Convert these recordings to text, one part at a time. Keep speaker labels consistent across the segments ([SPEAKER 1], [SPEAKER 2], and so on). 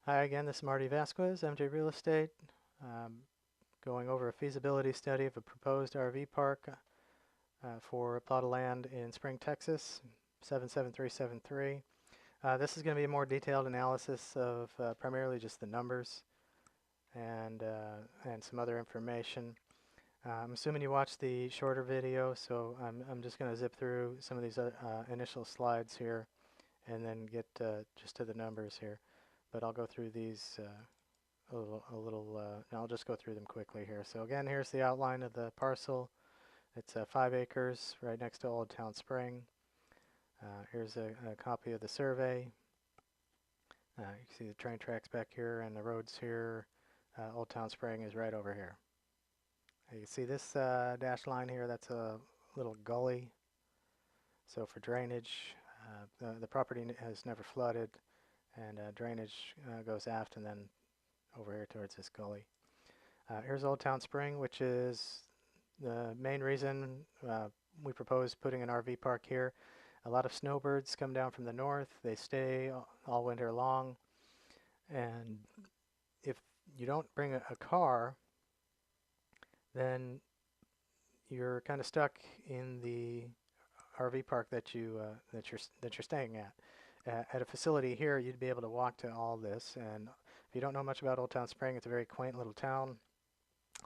[SPEAKER 1] Hi again, this is Marty Vasquez, MJ Real Estate, um, going over a feasibility study of a proposed RV park for a plot of land in Spring, Texas, 77373. This is going to be a more detailed analysis of primarily just the numbers and some other information. I'm assuming you watched the shorter video, so I'm just going to zip through some of these initial slides here and then get just to the numbers here. But I'll go through these and I'll just go through them quickly here. So again, here's the outline of the parcel. It's 5 acres right next to Old Town Spring. Here's a copy of the survey. You can see the train tracks back here and the roads here. Old Town Spring is right over here. You can see this dashed line here, that's a little gully. So for drainage, the property has never flooded, and drainage goes aft and then over here towards this gully. Here's Old Town Spring, which is the main reason we propose putting an RV park here. A lot of snowbirds come down from the north. They stay all winter long. And if you don't bring a car, then you're kind of stuck in the RV park that you're staying at. At a facility here, you'd be able to walk to all this. And if you don't know much about Old Town Spring, it's a very quaint little town.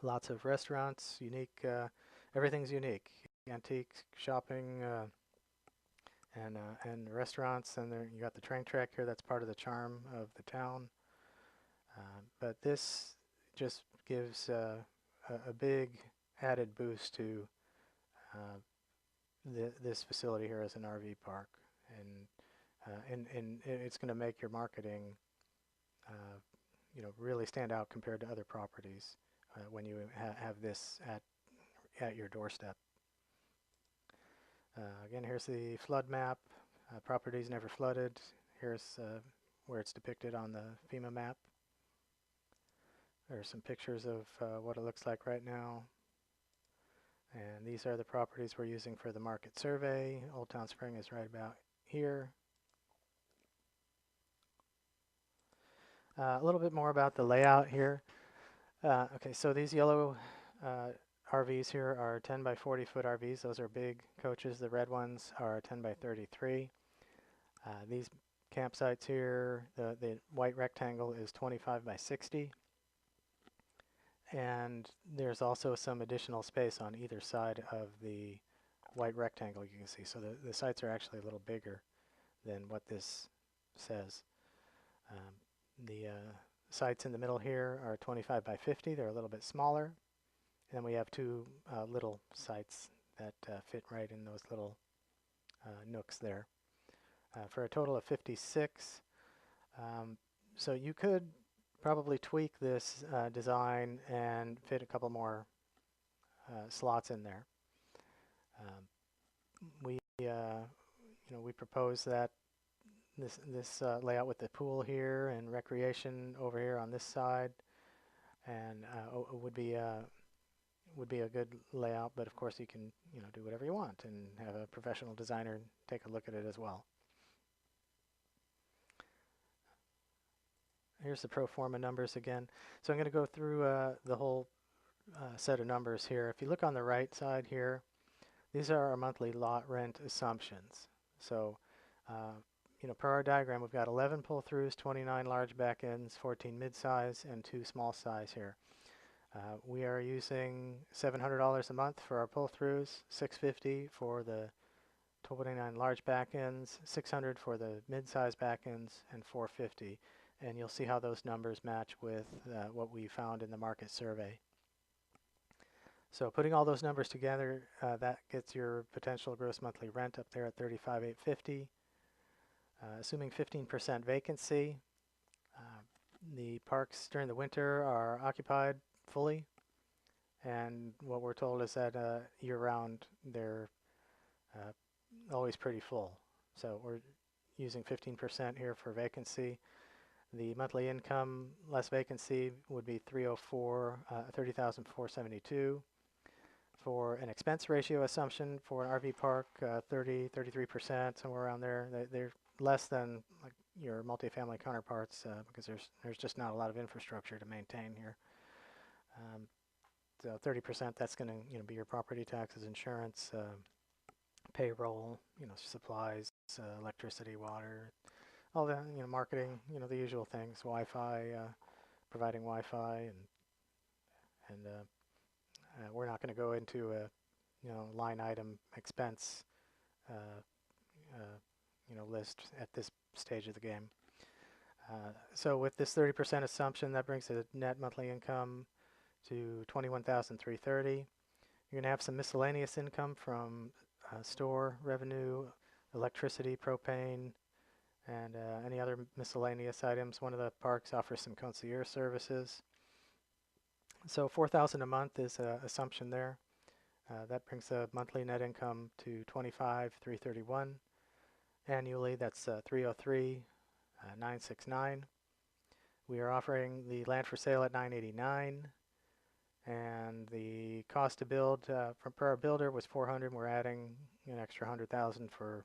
[SPEAKER 1] Lots of restaurants, unique, everything's unique. Antique shopping and restaurants, and there you got the train track here. That's part of the charm of the town. But this just gives a big added boost to this facility here as an RV park, and it's going to make your marketing, really stand out compared to other properties when you have this at your doorstep. Again, here's the flood map. Properties never flooded. Here's where it's depicted on the FEMA map. There are some pictures of what it looks like right now. And these are the properties we're using for the market survey. Old Town Spring is right about here. A little bit more about the layout here. Okay, so these yellow RVs here are 10 by 40 foot RVs. Those are big coaches. The red ones are 10 by 33. These campsites here, the white rectangle is 25 by 60. And there's also some additional space on either side of the white rectangle, you can see. So the sites are actually a little bigger than what this says. The sites in the middle here are 25 by 50. They're a little bit smaller. And then we have two little sites that fit right in those little nooks there for a total of 56. So you could probably tweak this design and fit a couple more slots in there. We propose that this layout with the pool here and recreation over here on this side, and would be a good layout. But of course, you can do whatever you want and have a professional designer take a look at it as well. Here's the pro forma numbers again. So I'm going to go through the whole set of numbers here. If you look on the right side here, these are our monthly lot rent assumptions. So, per our diagram, we've got 11 pull-throughs, 29 large back ends, 14 mid-size, and 2 small size here. We are using $700 a month for our pull-throughs, $650 for the 29 large back ends, $600 for the mid-size back ends, and $450. And you'll see how those numbers match with what we found in the market survey. So putting all those numbers together, that gets your potential gross monthly rent up there at $35,850. Assuming 15% vacancy, the parks during the winter are occupied fully, and what we're told is that year-round they're always pretty full. So we're using 15% here for vacancy. The monthly income less vacancy would be $30,472. For an expense ratio assumption for an RV park, 33%, somewhere around there. They're less than like your multifamily counterparts because there's just not a lot of infrastructure to maintain here. So 30%, that's going to be your property taxes, insurance, payroll, supplies, electricity, water, all the marketing, the usual things, Wi-Fi, providing Wi-Fi, and we're not going to go into a line item expense uh, list at this stage of the game. So with this 30% assumption, that brings the net monthly income to $21,330. You're going to have some miscellaneous income from store revenue, electricity, propane, and any other miscellaneous items. One of the parks offers some concierge services. So $4,000 a month is an assumption there. That brings the monthly net income to $25,331. Annually, that's $303,969. We are offering the land for sale at $989, and the cost to build per our builder was $400. We're adding an extra $100,000 for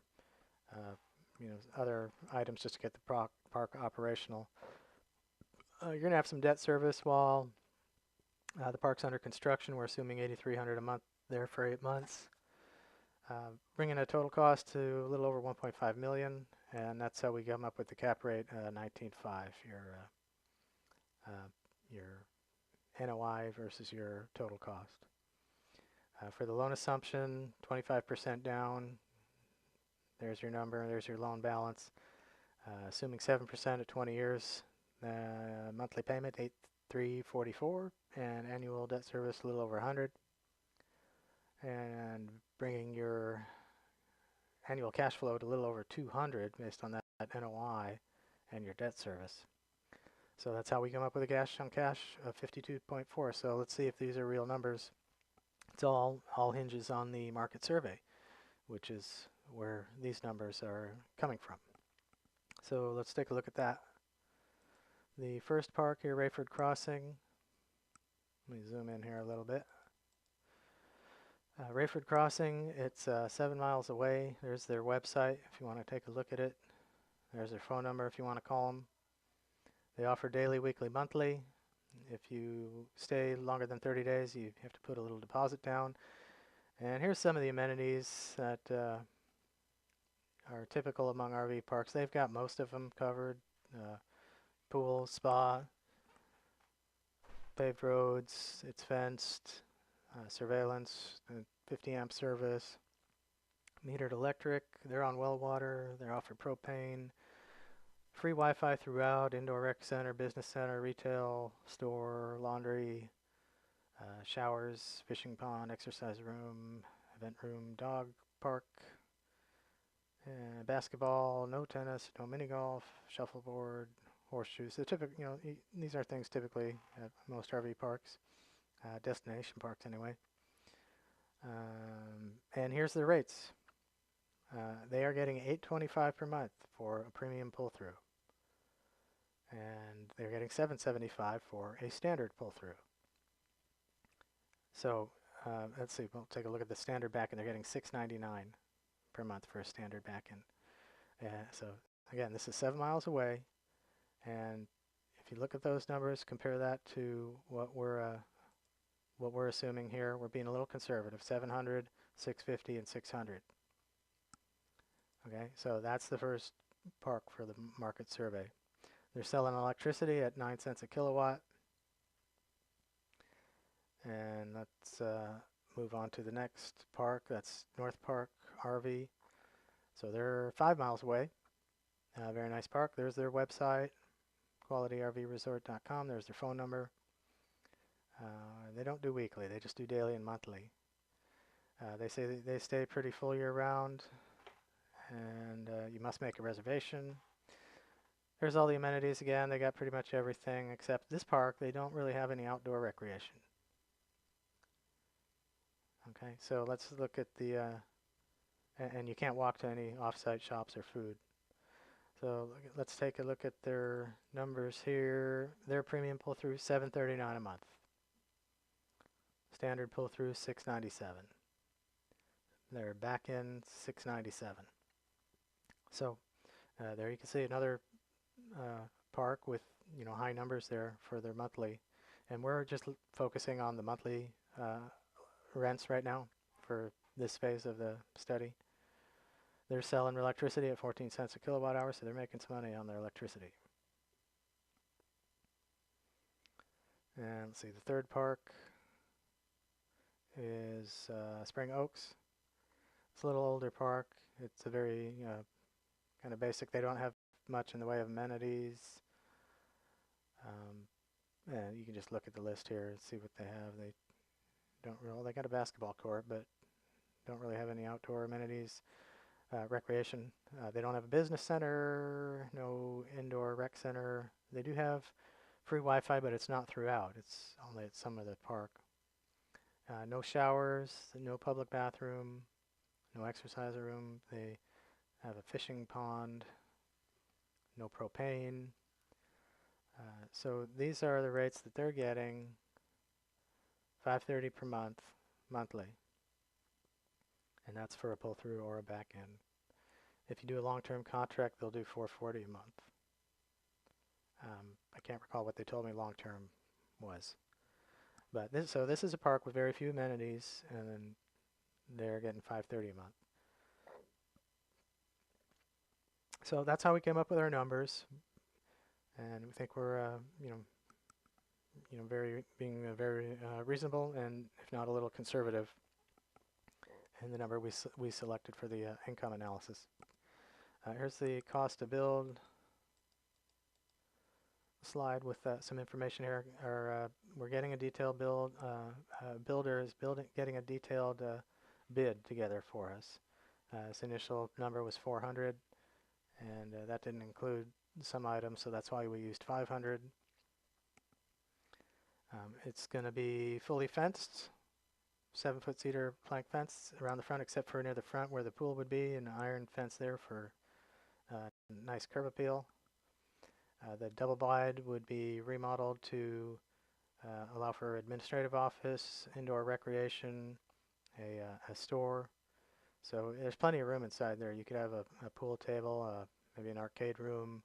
[SPEAKER 1] other items just to get the park operational. You're going to have some debt service while the park's under construction. We're assuming $8,300 a month there for 8 months. Bringing a total cost to a little over $1.5 million, and that's how we come up with the cap rate 19.5. Your NOI versus your total cost. For the loan assumption, 25% down. There's your number. There's your loan balance. Assuming 7% at 20 years, monthly payment $8,344, and annual debt service a little over 100. And bringing your annual cash flow to a little over 200 based on that NOI and your debt service. So that's how we come up with a cash on cash of 52.4. So let's see if these are real numbers. It's all hinges on the market survey, which is where these numbers are coming from. So let's take a look at that. The first park here, Rayford Crossing. Let me zoom in here a little bit. Rayford Crossing, it's 7 miles away. There's their website if you want to take a look at it. There's their phone number if you want to call them. They offer daily, weekly, monthly. If you stay longer than 30 days, you have to put a little deposit down. And here's some of the amenities that are typical among RV parks. They've got most of them covered. Pool, spa, paved roads, it's fenced, surveillance, 50 amp service, metered electric, they're on well water, they're offered propane, free Wi-Fi throughout, indoor rec center, business center, retail, store, laundry, showers, fishing pond, exercise room, event room, dog park, basketball, no tennis, no mini golf, shuffleboard, horseshoes. So typical, these are things typically at most RV parks, destination parks anyway. And here's the rates. They are getting $825 per month for a premium pull-through, and they're getting $775 for a standard pull-through. So let's see. We'll take a look at the standard back-end. They're getting $699 per month for a standard back-end. So again, this is 7 miles away, and if you look at those numbers, compare that to what we're assuming here. We're being a little conservative: 700, 650, and 600. Okay, so that's the first park for the market survey. They're selling electricity at 9 cents a kilowatt. And let's move on to the next park. That's North Park RV. So they're 5 miles away. Very nice park. There's their website, qualityrvresort.com. There's their phone number. They don't do weekly. They just do daily and monthly. They say they stay pretty full year round, and you must make a reservation. There's all the amenities again. They got pretty much everything except this park. They don't really have any outdoor recreation. Okay, so let's look at the, and you can't walk to any off-site shops or food. So let's take a look at their numbers here. Their premium pull-through, $739 a month. Standard pull-through, $697. Their back-end, $697. So there you can see another park with high numbers there for their monthly, and we're just focusing on the monthly rents right now for this phase of the study. They're selling electricity at 14 cents a kilowatt hour, so they're making some money on their electricity. And let's see, the third park is Spring Oaks. It's a little older park. It's a very kind of basic. They don't have much in the way of amenities. And you can just look at the list here and see what they have. They don't really. They got a basketball court, but don't really have any outdoor amenities. Recreation. They don't have a business center. No indoor rec center. They do have free Wi-Fi, but it's not throughout. It's only at some of the park. No showers. No public bathroom. No exercise room. They have a fishing pond. No propane. So these are the rates that they're getting. $530 per month, monthly, and that's for a pull-through or a back-end. If you do a long-term contract, they'll do $440 a month. I can't recall what they told me long-term was, but this is a park with very few amenities, and then they're getting $530 a month. So that's how we came up with our numbers, and we think we're being very reasonable, and if not a little conservative in the number we selected for the income analysis. Here's the cost to build slide with some information here. We're getting a detailed build. Builder is getting a detailed bid together for us. This initial number was 400, and that didn't include some items, so that's why we used 500. It's going to be fully fenced, 7-foot cedar plank fence around the front, except for near the front where the pool would be, and an iron fence there for nice curb appeal. The double wide would be remodeled to allow for administrative office, indoor recreation, a store. So there's plenty of room inside there. You could have a pool table, maybe an arcade room,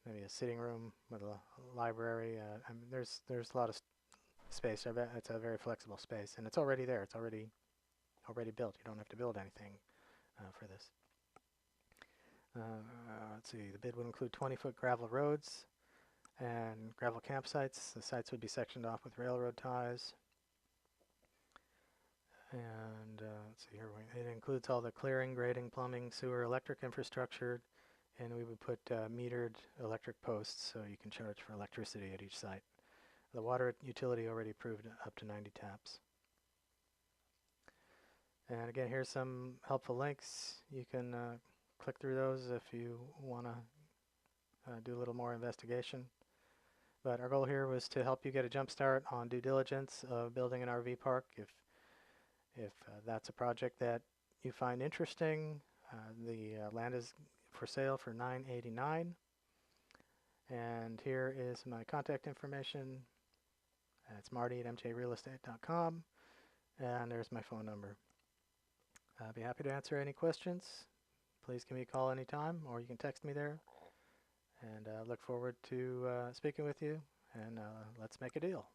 [SPEAKER 1] maybe a sitting room with a library. I mean, there's a lot of space. I bet it's a very flexible space, and it's already there. It's already built. You don't have to build anything for this. Let's see. The bid would include 20-foot gravel roads and gravel campsites. The sites would be sectioned off with railroad ties. And let's see here. It includes all the clearing, grading, plumbing, sewer, electric infrastructure. And we would put metered electric posts so you can charge for electricity at each site. The water utility already approved up to 90 taps. And again, here's some helpful links. You can click through those if you want to do a little more investigation. But our goal here was to help you get a jump start on due diligence of building an RV park. If that's a project that you find interesting, the land is for sale for $989, and here is my contact information. It's Marty at mjrealestate.com, and there's my phone number. I'll be happy to answer any questions. Please give me a call anytime, or you can text me there, and look forward to speaking with you, and let's make a deal.